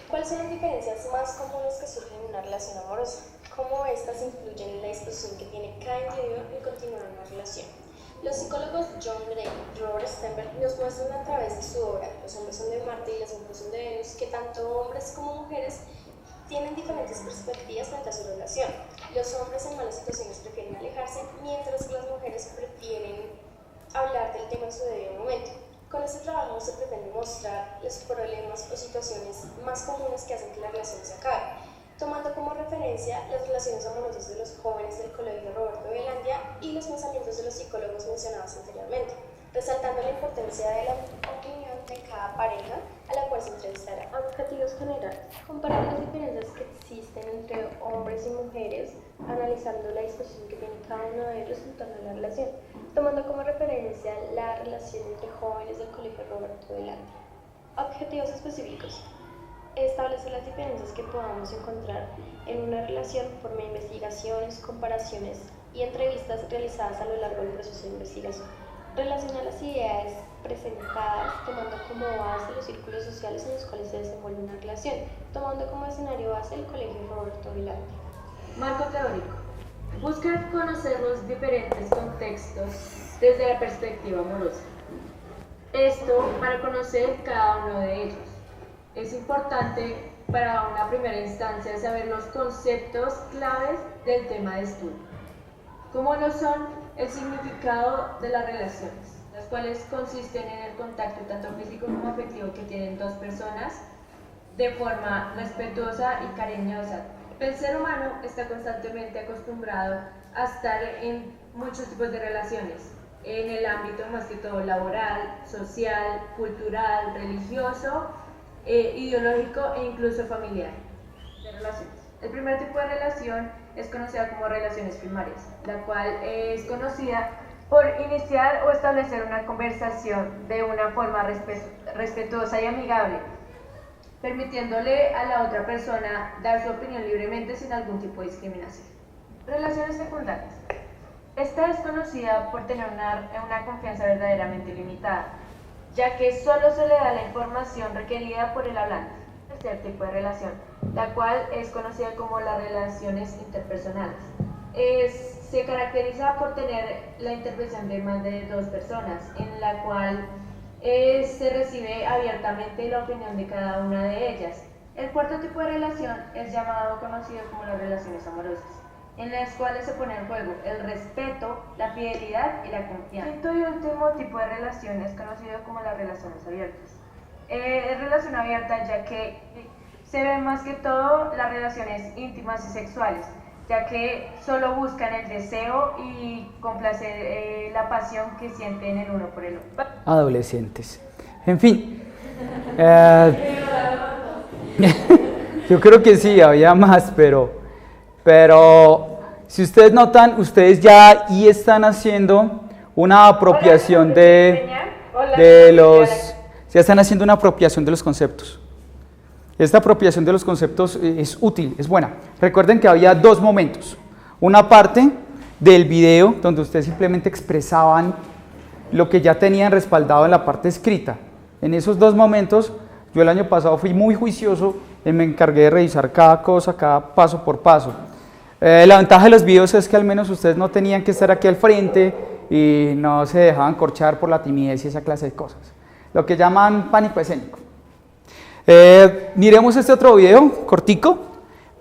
Speaker 6: ¿Cuáles son las diferencias más comunes que surgen en una relación amorosa? ¿Cómo estas influyen en la disposición que tiene cada individuo en continuar una relación? Los psicólogos John Gray y Robert Sternberg nos muestran a través de su obra Los hombres son de Marte y las mujeres son de Venus que tanto hombres como mujeres tienen diferentes perspectivas frente a su relación. Los hombres en malas situaciones prefieren alejarse, mientras que las mujeres prefieren hablar del tema en su debido momento. Con este trabajo se pretende mostrar los problemas o situaciones más comunes que hacen que la relación se acabe, tomando como referencia las relaciones amorosas de los jóvenes del Colegio Roberto Velandia y los pensamientos de los psicólogos mencionados anteriormente, resaltando la importancia de la opinión de cada pareja a la cual se entrevistará.
Speaker 7: Objetivos generales. Comparar las diferencias que existen entre hombres y mujeres, analizando la disposición que tiene cada uno de ellos en torno a la relación, tomando como referencia la relación entre jóvenes del Colegio Roberto Velandia. Objetivos específicos. Establecer las diferencias que podamos encontrar en una relación por medio de investigaciones, comparaciones y entrevistas realizadas a lo largo del proceso de investigación. Relacionar las ideas presentadas tomando como base los círculos sociales en los cuales se desenvuelve una relación, tomando como escenario base el Colegio Roberto Velandia.
Speaker 8: Marco teórico. Busca conocer los diferentes contextos desde la perspectiva amorosa. Esto para conocer cada uno de ellos. Es importante para una primera instancia saber los conceptos claves del tema de estudio, como lo son el significado de las relaciones, las cuales consisten en el contacto tanto físico como afectivo que tienen dos personas de forma respetuosa y cariñosa. El ser humano está constantemente acostumbrado a estar en muchos tipos de relaciones, en el ámbito más que todo laboral, social, cultural, religioso, ideológico e incluso familiar de relaciones. El primer tipo de relación es conocida como relaciones primarias, la cual es conocida por iniciar o establecer una conversación de una forma respetuosa y amigable, permitiéndole a la otra persona dar su opinión libremente sin algún tipo de discriminación. Relaciones secundarias. Esta es conocida por tener una confianza verdaderamente limitada, ya que solo se le da la información requerida por el hablante. Tercer tipo de relación, la cual es conocida como las relaciones interpersonales. Se caracteriza por tener la intervención de más de dos personas, en la cual se recibe abiertamente la opinión de cada una de ellas. El cuarto tipo de relación es llamado conocido como las relaciones amorosas, en las cuales se pone en juego el respeto, la fidelidad y la confianza. El quinto y último tipo de relación es conocido como las relaciones abiertas. Es relación abierta ya que se ven más que todo las relaciones íntimas y sexuales, ya que solo buscan el deseo y complacer la pasión que sienten el uno por el otro.
Speaker 1: Adolescentes. En fin. Yo creo que sí, había más, pero si ustedes notan, ustedes ya están haciendo una apropiación de los... Ya están haciendo una apropiación de los conceptos. Esta apropiación de los conceptos es útil, es buena. Recuerden que había dos momentos. Una parte del video donde ustedes simplemente expresaban lo que ya tenían respaldado en la parte escrita. En esos dos momentos, yo el año pasado fui muy juicioso y me encargué de revisar cada cosa, cada paso por paso. La ventaja de los videos es que al menos ustedes no tenían que estar aquí al frente y no se dejaban corchar por la timidez y esa clase de cosas. Lo que llaman pánico escénico. Miremos este otro video, cortico,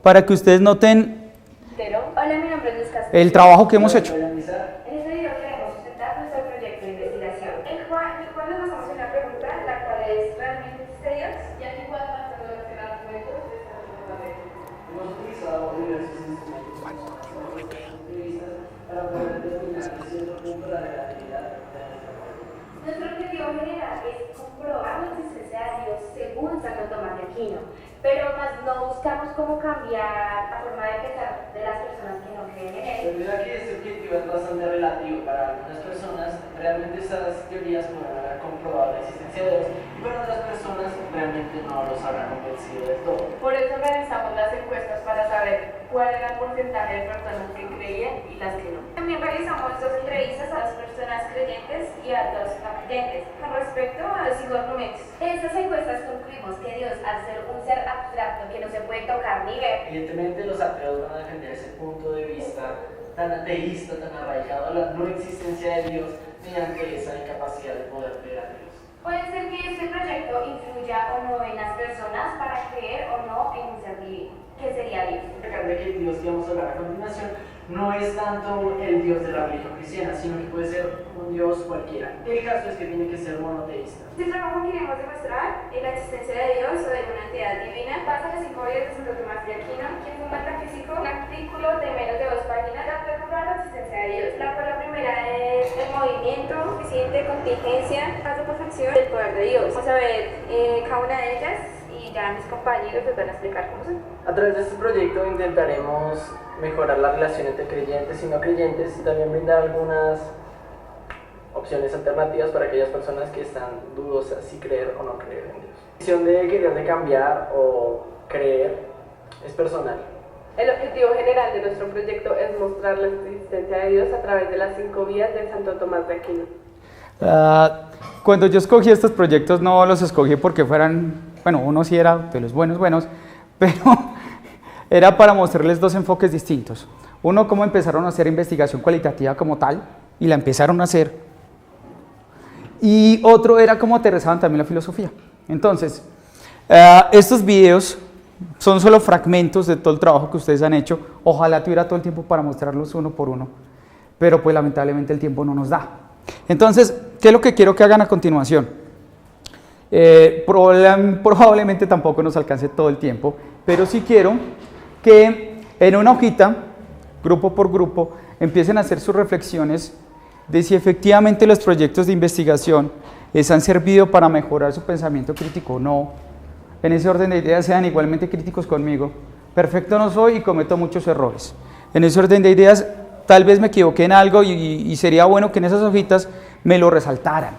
Speaker 1: para que ustedes noten
Speaker 9: Hola, mi nombre es Luz Castro.
Speaker 1: el trabajo que hemos hecho.
Speaker 9: En este video queremos presentar nuestro proyecto de investigación, en el cual nos basamos en una pregunta, la cual es ¿realmente existe Dios? Y aquí cuál va a ser el argumento de esta pregunta.
Speaker 3: Hemos utilizado diversos instrumentos para poder determinar cierto punto la relatividad de nuestra pregunta.
Speaker 9: Nuestro objetivo general es comprobar la existencia de Dios según Santo Tomás de Aquino, pero más no buscamos cómo cambiar la forma de pensar de las personas que no creen en él.
Speaker 3: Debido a que este objetivo es bastante relativo para algunas personas, realmente estas teorías podrán haber comprobado la existencia de Dios y para otras personas realmente no los habrán convencido del todo.
Speaker 9: Por eso realizamos las encuestas para saber cuál era el porcentaje de personas que creían y las que no. También realizamos dos entrevistas a las personas creyentes y a los no creyentes con respecto a los cinco argumentos. En estas encuestas concluimos que Dios, al ser un ser abstracto que no se puede tocar ni ver,
Speaker 3: Evidentemente los ateos van a defender ese punto de vista tan ateísta, tan arraigado a la no existencia de Dios mediante esa incapacidad de poder ver a Dios.
Speaker 9: puede ser que este proyecto influya o no en las personas para creer o no en un ser divino, que sería Dios.
Speaker 3: Recuerda que el Dios que vamos a hablar a continuación no es tanto el Dios de la religión cristiana, sino que puede ser un Dios cualquiera. El caso es que tiene que ser monoteísta.
Speaker 9: Este trabajo queremos demostrar la existencia de Dios o de una entidad divina basa en las 5 vidas de Santo Tomás de Aquino, quien fue un metafísico, un artículo de menos de 2 páginas para comprobar la existencia de Dios. La primera es el movimiento, suficiente, contingencia, paso por acción del poder de Dios. Vamos a ver cada una de ellas y ya mis compañeros les van a explicar cómo son.
Speaker 3: A través de este proyecto intentaremos mejorar la relación entre creyentes y no creyentes y también brindar algunas opciones alternativas para aquellas personas que están dudosas si creer o no creer en Dios. La decisión de querer de cambiar o creer es personal.
Speaker 10: El objetivo general de nuestro proyecto es mostrar la existencia de Dios a través de las 5 vías de Santo Tomás de Aquino.
Speaker 1: Cuando yo escogí estos proyectos no los escogí porque fueran, bueno, uno sí era de los buenos, pero era para mostrarles dos enfoques distintos. Uno, cómo empezaron a hacer investigación cualitativa como tal, y la empezaron a hacer. Y otro era cómo aterrizaban también la filosofía. Entonces, estos videos son solo fragmentos de todo el trabajo que ustedes han hecho. Ojalá tuviera todo el tiempo para mostrarlos uno por uno, pero pues lamentablemente el tiempo no nos da. Entonces, ¿qué es lo que quiero que hagan a continuación? Probablemente tampoco nos alcance todo el tiempo, pero sí quiero que en una hojita, grupo por grupo, empiecen a hacer sus reflexiones de si efectivamente los proyectos de investigación les han servido para mejorar su pensamiento crítico o no. En ese orden de ideas sean igualmente críticos conmigo. Perfecto no soy y cometo muchos errores. En ese orden de ideas tal vez me equivoqué en algo y sería bueno que en esas hojitas me lo resaltaran.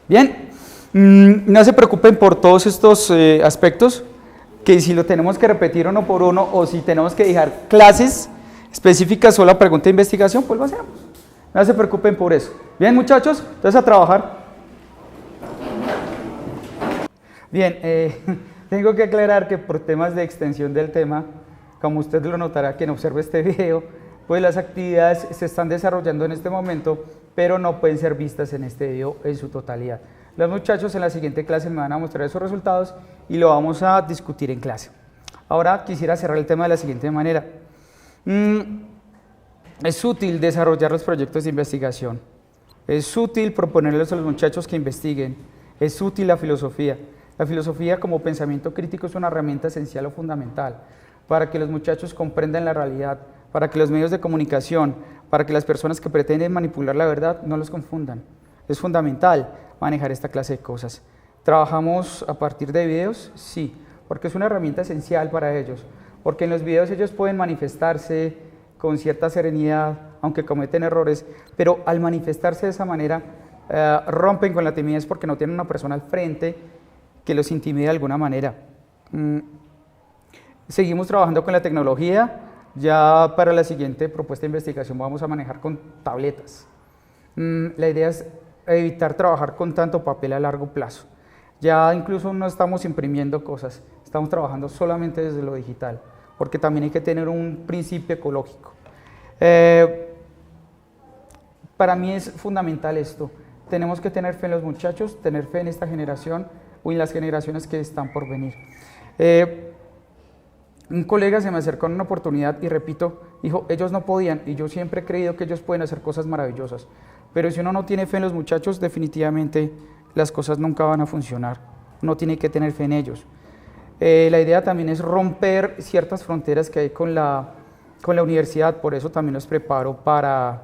Speaker 1: Bien, no se preocupen por todos estos aspectos, que si lo tenemos que repetir uno por uno o si tenemos que dejar clases específicas o la pregunta de investigación, pues lo hacemos. No se preocupen por eso. Bien, muchachos, entonces a trabajar. Bien, tengo que aclarar que por temas de extensión del tema, como usted lo notará quien observe este video, pues las actividades se están desarrollando en este momento, pero no pueden ser vistas en este video en su totalidad. Los muchachos en la siguiente clase me van a mostrar esos resultados y lo vamos a discutir en clase. Ahora quisiera cerrar el tema de la siguiente manera. Es útil desarrollar los proyectos de investigación, es útil proponerles a los muchachos que investiguen, es útil la filosofía. La filosofía como pensamiento crítico es una herramienta esencial o fundamental para que los muchachos comprendan la realidad, para que los medios de comunicación, para que las personas que pretenden manipular la verdad no los confundan. Es fundamental manejar esta clase de cosas. ¿Trabajamos a partir de videos? Sí, porque es una herramienta esencial para ellos, porque en los videos ellos pueden manifestarse con cierta serenidad, aunque cometen errores, pero al manifestarse de esa manera rompen con la timidez porque no tienen una persona al frente que los intimide de alguna manera. Seguimos trabajando con la tecnología. Ya para la siguiente propuesta de investigación vamos a manejar con tabletas. La idea es evitar trabajar con tanto papel a largo plazo. Ya incluso no estamos imprimiendo cosas, estamos trabajando solamente desde lo digital, porque también hay que tener un principio ecológico. Para mí es fundamental esto. Tenemos que tener fe en los muchachos, tener fe en esta generación o en las generaciones que están por venir. Un colega se me acercó en una oportunidad y repito, dijo, ellos no podían, y yo siempre he creído que ellos pueden hacer cosas maravillosas, pero si uno no tiene fe en los muchachos, definitivamente las cosas nunca van a funcionar. Uno tiene que tener fe en ellos. La idea también es romper ciertas fronteras que hay con la universidad, por eso también los preparo para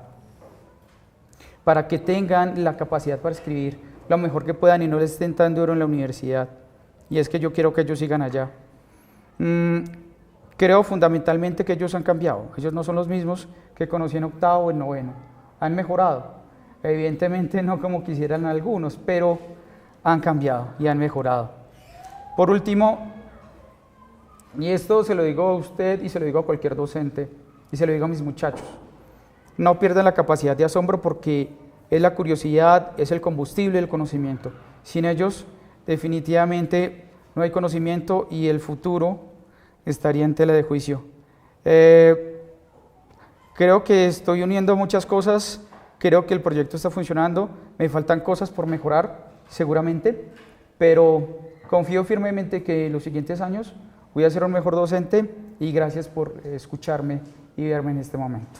Speaker 1: que tengan la capacidad para escribir lo mejor que puedan y no les estén tan duro en la universidad. Y es que yo quiero que ellos sigan allá. Creo fundamentalmente que ellos han cambiado. Ellos no son los mismos que conocí en octavo o en noveno. Han mejorado. Evidentemente no como quisieran algunos, pero han cambiado y han mejorado. Por último, y esto se lo digo a usted y se lo digo a cualquier docente y se lo digo a mis muchachos, no pierdan la capacidad de asombro porque es la curiosidad, es el combustible del conocimiento. Sin ellos, definitivamente no hay conocimiento y el futuro estaría en tela de juicio. Creo que estoy uniendo muchas cosas, creo que el proyecto está funcionando, me faltan cosas por mejorar, seguramente, pero confío firmemente que en los siguientes años voy a ser un mejor docente y gracias por escucharme y verme en este momento.